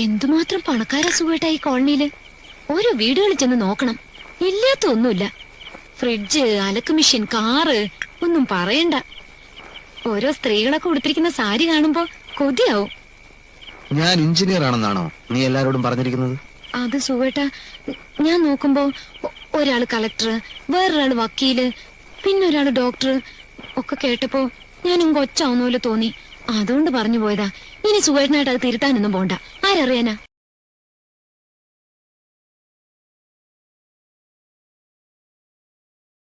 എന്തുമാത്രം പണക്കാരാ സുഖേട്ടാ ഈ കോളനിയില്. ഓരോ വീടുകളിൽ ചെന്ന് നോക്കണം, ഇല്ലാത്ത ഒന്നുമില്ല. ഫ്രിഡ്ജ്, അലക്ക് മെഷീൻ, കാറ്, ഒന്നും പറയണ്ട. ഓരോ സ്ത്രീകളൊക്കെ ഉടുത്തിരിക്കുന്ന സാരി കാണുമ്പോ കൊതിയാവും. ഞാൻ എഞ്ചിനീയർ ആണെന്നാണോ നീ എല്ലാരോടും പറഞ്ഞിരിക്കുന്നത്? അത് സുഖേട്ടാ, ഞാൻ നോക്കുമ്പോ ഒരാള് കളക്ടർ, വേറൊരാള് വക്കീല്, പിന്നെ ഒരാള് ഡോക്ടർ ഒക്കെ കേട്ടപ്പോ ഞാനും കൊച്ചാവുന്ന പോലെ തോന്നി. അതുകൊണ്ട് പറഞ്ഞു പോയതാ. ഇനി സുഖേട്ടനായിട്ട് അത് തിരുത്താനൊന്നും പോണ്ട. ആരറിയാനാ.